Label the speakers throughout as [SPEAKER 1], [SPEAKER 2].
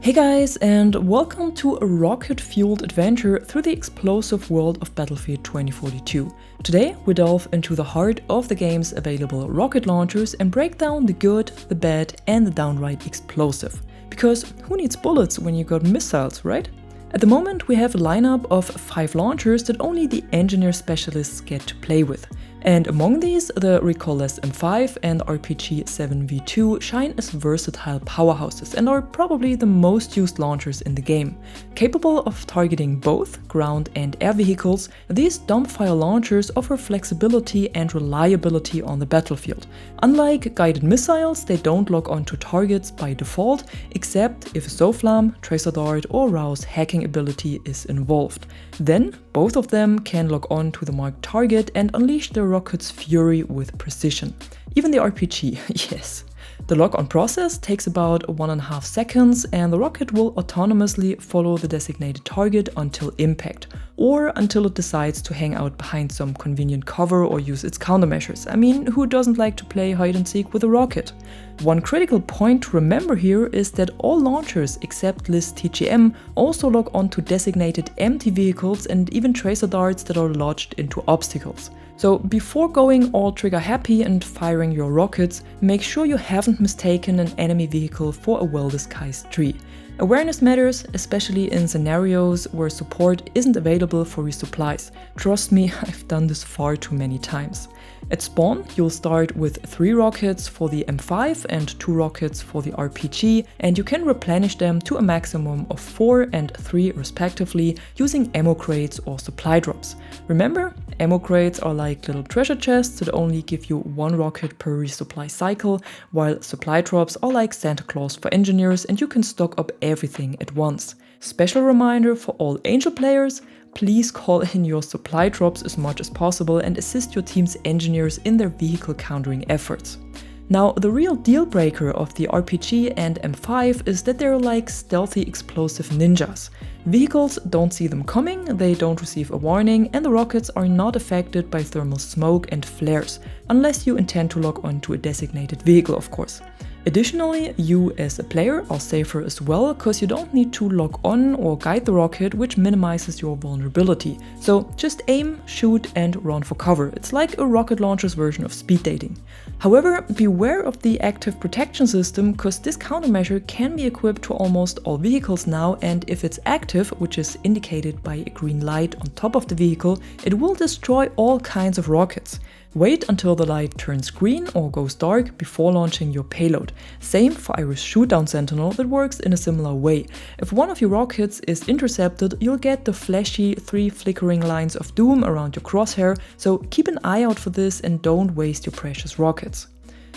[SPEAKER 1] Hey guys, and welcome to a rocket-fueled adventure through the explosive world of Battlefield 2042. Today we delve into the heart of the game's available rocket launchers and break down the good, the bad and the downright explosive. Because who needs bullets when you got missiles, right? At the moment we have a lineup of 5 launchers that only the engineer specialists get to play with. And among these, the Recoilless M5 and RPG-7V2 shine as versatile powerhouses and are probably the most used launchers in the game. Capable of targeting both ground and air vehicles, these dumbfire launchers offer flexibility and reliability on the battlefield. Unlike guided missiles, they don't lock onto targets by default, except if a SOFLAM, tracer dart or Rouse hacking ability is involved. Then, both of them can lock on to the marked target and unleash their rocket's fury with precision. Even the RPG, yes. The lock-on process takes about 1.5 seconds and the rocket will autonomously follow the designated target until impact, or until it decides to hang out behind some convenient cover or use its countermeasures. I mean, who doesn't like to play hide and seek with a rocket? One critical point to remember here is that all launchers except Recoilless TGM also lock onto designated empty vehicles and even tracer darts that are lodged into obstacles. So before going all trigger happy and firing your rockets, make sure you haven't mistaken an enemy vehicle for a well-disguised tree. Awareness matters, especially in scenarios where support isn't available for resupplies. Trust me, I've done this far too many times. At spawn, you'll start with 3 rockets for the M5 and 2 rockets for the RPG, and you can replenish them to a maximum of 4 and 3 respectively using ammo crates or supply drops. Remember, ammo crates are like little treasure chests that only give you 1 rocket per resupply cycle, while supply drops are like Santa Claus for engineers and you can stock up everything at once. Special reminder for all Angel players, please call in your supply drops as much as possible and assist your team's engineers in their vehicle countering efforts. Now, the real deal breaker of the RPG and M5 is that they're like stealthy explosive ninjas. Vehicles don't see them coming, they don't receive a warning, and the rockets are not affected by thermal smoke and flares, unless you intend to lock onto a designated vehicle, of course. Additionally, you as a player are safer as well, because you don't need to lock on or guide the rocket, which minimizes your vulnerability. So just aim, shoot and run for cover. It's like a rocket launcher's version of speed dating. However, beware of the active protection system, because this countermeasure can be equipped to almost all vehicles now, and if it's active, which is indicated by a green light on top of the vehicle, it will destroy all kinds of rockets. Wait until the light turns green or goes dark before launching your payload. Same for Iris Shootdown Sentinel, that works in a similar way. If one of your rockets is intercepted, you'll get the flashy 3 flickering lines of doom around your crosshair, so keep an eye out for this and don't waste your precious rockets.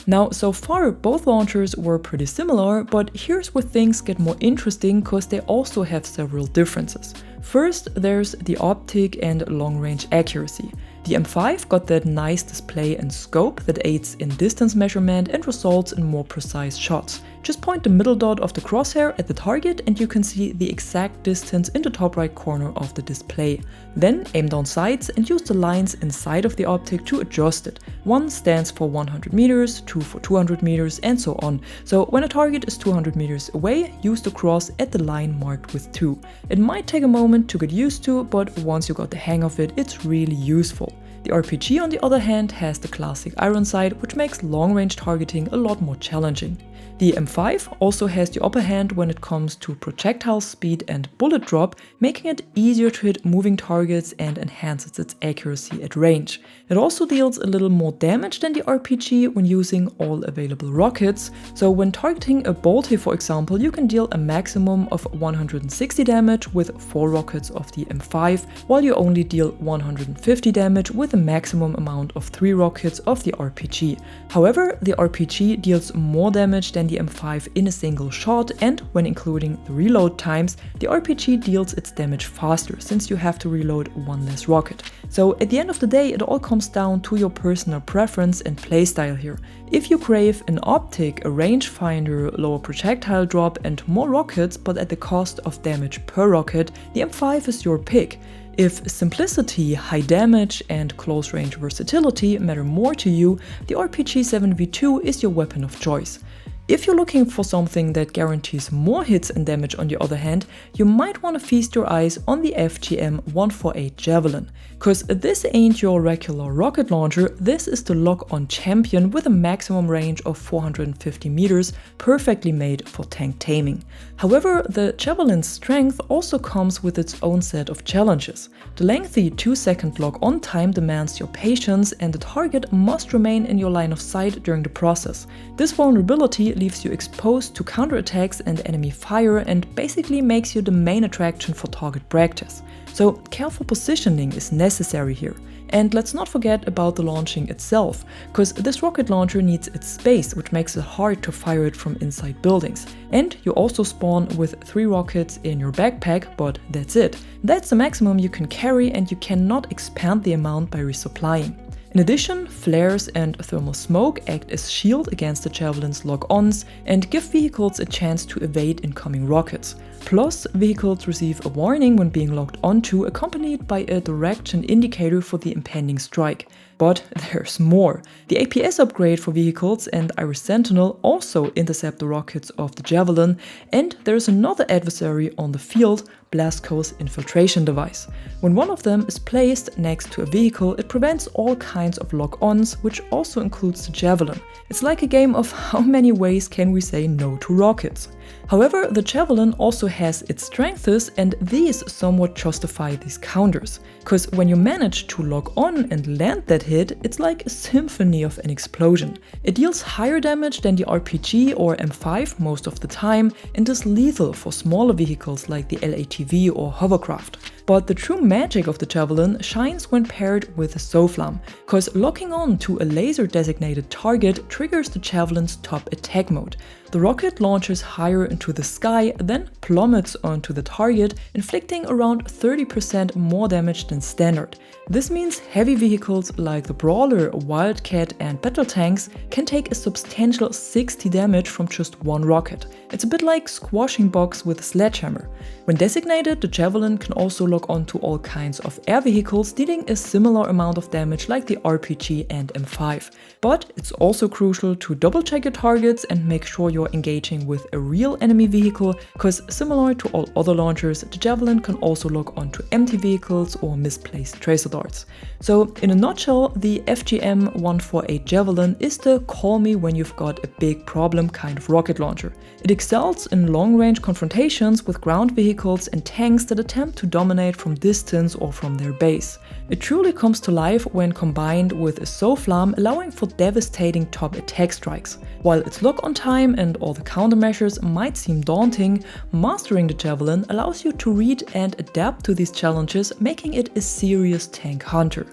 [SPEAKER 1] Now, so far both launchers were pretty similar, but here's where things get more interesting because they also have several differences. First, there's the optic and long-range accuracy. The M5 got that nice display and scope that aids in distance measurement and results in more precise shots. Just point the middle dot of the crosshair at the target and you can see the exact distance in the top right corner of the display. Then aim down sights and use the lines inside of the optic to adjust it. 1 stands for 100 meters, 2 for 200 meters and so on. So when a target is 200 meters away, use the cross at the line marked with 2. It might take a moment to get used to, but once you got the hang of it, it's really useful. The RPG on the other hand has the classic iron sight, which makes long-range targeting a lot more challenging. The M5 also has the upper hand when it comes to projectile speed and bullet drop, making it easier to hit moving targets and enhances its accuracy at range. It also deals a little more damage than the RPG when using all available rockets, so when targeting a Bolty for example, you can deal a maximum of 160 damage with 4 rockets of the M5, while you only deal 150 damage with a maximum amount of 3 rockets of the RPG. However, the RPG deals more damage than the M5 in a single shot, and when including the reload times, the RPG deals its damage faster since you have to reload 1 less rocket. So at the end of the day, it all comes down to your personal preference and playstyle here. If you crave an optic, a rangefinder, lower projectile drop and more rockets but at the cost of damage per rocket, the M5 is your pick. If simplicity, high damage and close range versatility matter more to you, the RPG-7V2 is your weapon of choice. If you're looking for something that guarantees more hits and damage on the other hand, you might want to feast your eyes on the FGM-148 Javelin. Cause this ain't your regular rocket launcher, this is the lock-on champion with a maximum range of 450 meters, perfectly made for tank taming. However, the Javelin's strength also comes with its own set of challenges. The lengthy 2-second lock-on time demands your patience, and the target must remain in your line of sight during the process. This vulnerability leaves you exposed to counterattacks and enemy fire and basically makes you the main attraction for target practice. So careful positioning is necessary here. And let's not forget about the launching itself, because this rocket launcher needs its space, which makes it hard to fire it from inside buildings. And you also spawn with 3 rockets in your backpack, but that's it. That's the maximum you can carry, and you cannot expand the amount by resupplying. In addition, flares and thermal smoke act as shield against the Javelin's lock-ons and give vehicles a chance to evade incoming rockets. Plus, vehicles receive a warning when being locked onto, accompanied by a direction indicator for the impending strike. But there's more. The APS upgrade for vehicles and Iris Sentinel also intercept the rockets of the Javelin, and there's another adversary on the field, Blasco's infiltration device. When one of them is placed next to a vehicle, it prevents all kinds of lock-ons, which also includes the Javelin. It's like a game of how many ways can we say no to rockets. However, the Javelin also has its strengths, and these somewhat justify these counters. Cause when you manage to lock on and land that hit, it's like a symphony of an explosion. It deals higher damage than the RPG or M5 most of the time, and is lethal for smaller vehicles like the LATV or hovercraft. But the true magic of the Javelin shines when paired with a SOFLAM, cause locking on to a laser designated target triggers the Javelin's top attack mode. The rocket launches higher into the sky, then plummets onto the target, inflicting around 30% more damage than standard. This means heavy vehicles like the Brawler, Wildcat and battle tanks can take a substantial 60 damage from just one rocket. It's a bit like squashing box with a sledgehammer. When designated, the Javelin can also lock onto all kinds of air vehicles, dealing a similar amount of damage like the RPG and M5. But it's also crucial to double check your targets and make sure you're engaging with a real enemy vehicle, because similar to all other launchers, the Javelin can also lock onto empty vehicles or misplaced tracer darts. So in a nutshell, the FGM-148 Javelin is the call me when you've got a big problem kind of rocket launcher. It excels in long-range confrontations with ground vehicles and tanks that attempt to dominate from distance or from their base. It truly comes to life when combined with a SOFLAM, allowing for devastating top attack strikes. While its lock-on time and all the countermeasures might seem daunting, mastering the Javelin allows you to read and adapt to these challenges, making it a serious tank hunter.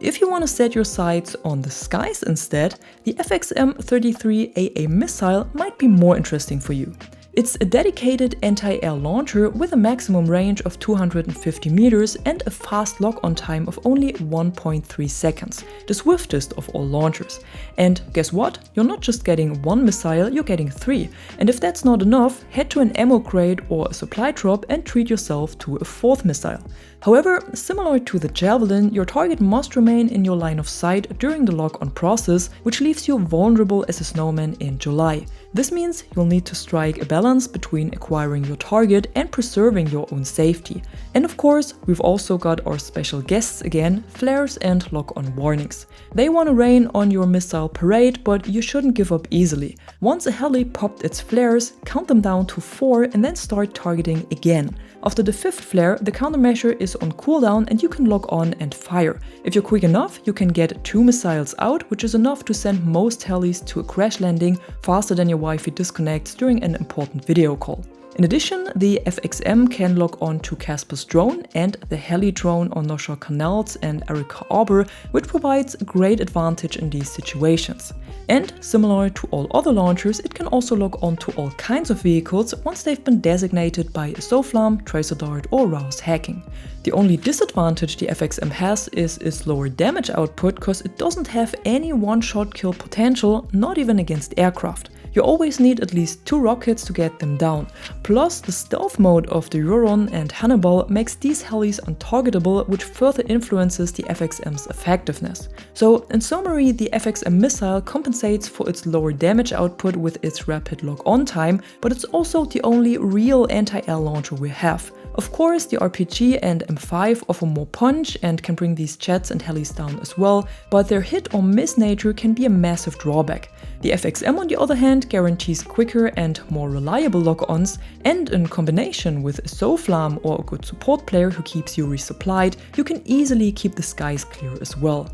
[SPEAKER 1] If you want to set your sights on the skies instead, the FXM-33 AA Missile might be more interesting for you. It's a dedicated anti-air launcher with a maximum range of 250 meters and a fast lock-on time of only 1.3 seconds, the swiftest of all launchers. And guess what? You're not just getting one missile, you're getting 3. And if that's not enough, head to an ammo crate or a supply drop and treat yourself to a 4th missile. However, similar to the Javelin, your target must remain in your line of sight during the lock-on process, which leaves you vulnerable as a snowman in July. This means you'll need to strike a balance between acquiring your target and preserving your own safety. And of course, we've also got our special guests again, flares and lock-on warnings. They want to rain on your missile parade, but you shouldn't give up easily. Once a heli popped its flares, count them down to 4 and then start targeting again. After the 5th flare, the countermeasure is on cooldown and you can lock on and fire. If you're quick enough, you can get 2 missiles out, which is enough to send most helis to a crash landing faster than your Wi-Fi disconnects during an important video call. In addition, the FXM can lock on to Casper's drone and the heli drone on Noshaw Canals and Erica Arbor, which provides a great advantage in these situations. And similar to all other launchers, it can also lock on to all kinds of vehicles once they've been designated by a SOFLAM, tracer dart or Rouse hacking. The only disadvantage the FXM has is its lower damage output, because it doesn't have any one-shot kill potential, not even against aircraft. You always need at least 2 rockets to get them down. Plus, the stealth mode of the Huron and Hannibal makes these helis untargetable, which further influences the FXM's effectiveness. So, in summary, the FXM missile compensates for its lower damage output with its rapid lock-on time, but it's also the only real anti-air launcher we have. Of course, the RPG and M5 offer more punch and can bring these jets and helis down as well, but their hit or miss nature can be a massive drawback. The FXM, on the other hand, guarantees quicker and more reliable lock-ons, and in combination with a SOFLAM or a good support player who keeps you resupplied, you can easily keep the skies clear as well.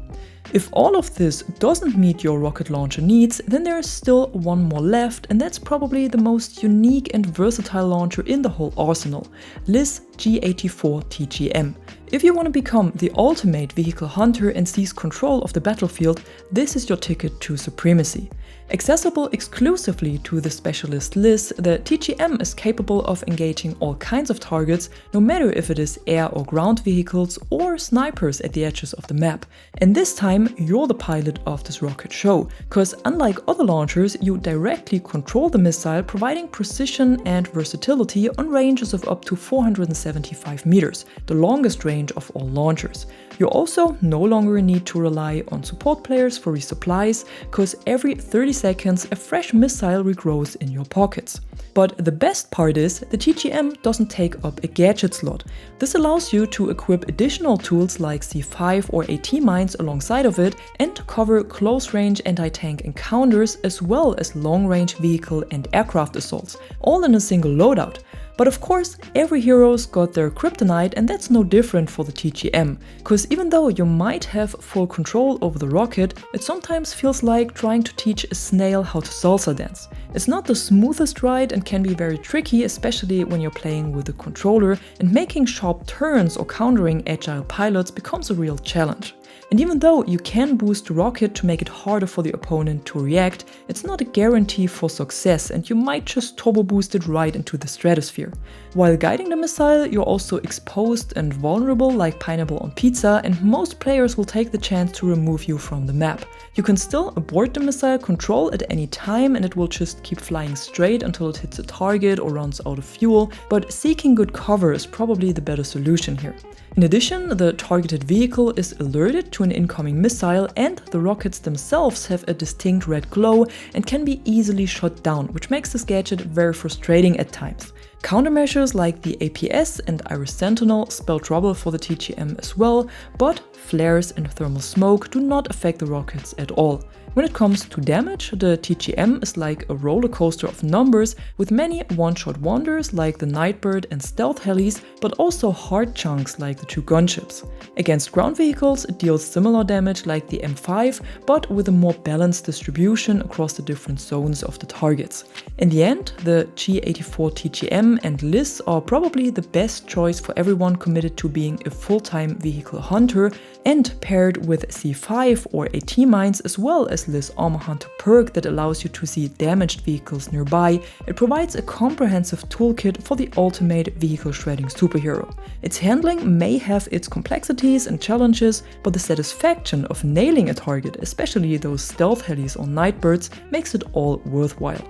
[SPEAKER 1] If all of this doesn't meet your rocket launcher needs, then there is still one more left, and that's probably the most unique and versatile launcher in the whole arsenal, LIS G-84 TGM. If you want to become the ultimate vehicle hunter and seize control of the battlefield, this is your ticket to supremacy. Accessible exclusively to the specialist LIS, the TGM is capable of engaging all kinds of targets, no matter if it is air or ground vehicles or snipers at the edges of the map. And this time, you're the pilot of this rocket show, because unlike other launchers, you directly control the missile, providing precision and versatility on ranges of up to 475 meters, the longest range of all launchers. You also no longer need to rely on support players for resupplies, because every 30 seconds a fresh missile regrows in your pockets. But the best part is, the TGM doesn't take up a gadget slot. This allows you to equip additional tools like C5 or AT mines alongside of it, and to cover close-range anti-tank encounters as well as long-range vehicle and aircraft assaults, all in a single loadout. But of course, every hero's got their kryptonite, and that's no different for the TGM, because even though you might have full control over the rocket, it sometimes feels like trying to teach a snail how to salsa dance. It's not the smoothest ride and can be very tricky, especially when you're playing with a controller, and making sharp turns or countering agile pilots becomes a real challenge. And even though you can boost the rocket to make it harder for the opponent to react, it's not a guarantee for success, and you might just turbo boost it right into the stratosphere. While guiding the missile, you're also exposed and vulnerable like pineapple on pizza, and most players will take the chance to remove you from the map. You can still abort the missile control at any time, and it will just keep flying straight until it hits a target or runs out of fuel, but seeking good cover is probably the better solution here. In addition, the targeted vehicle is alerted to an incoming missile, and the rockets themselves have a distinct red glow and can be easily shot down, which makes this gadget very frustrating at times. Countermeasures like the APS and Iris Sentinel spell trouble for the TGM as well, but flares and thermal smoke do not affect the rockets at all. When it comes to damage, the TGM is like a roller coaster of numbers, with many one-shot wonders like the Nightbird and stealth helis, but also hard chunks like the 2 gunships. Against ground vehicles, it deals similar damage like the M5, but with a more balanced distribution across the different zones of the targets. In the end, the G-84 TGM and LIS are probably the best choice for everyone committed to being a full-time vehicle hunter, and paired with C5 or AT mines as well as LIS Armor Hunter perk that allows you to see damaged vehicles nearby, it provides a comprehensive toolkit for the ultimate vehicle shredding superhero. Its handling may have its complexities and challenges, but the satisfaction of nailing a target, especially those stealth helis or Nightbirds, makes it all worthwhile.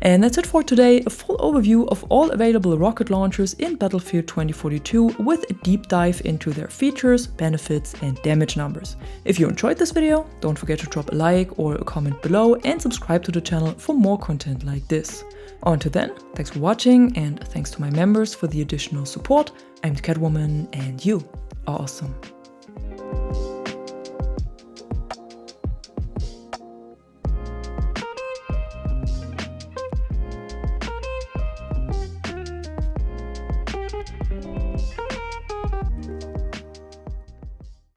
[SPEAKER 1] And that's it for today, a full overview of all available rocket launchers in Battlefield 2042 with a deep dive into their features, benefits and damage numbers. If you enjoyed this video, don't forget to drop a like or a comment below and subscribe to the channel for more content like this. Until then, thanks for watching and thanks to my members for the additional support. I'm the Catwoman and you are awesome.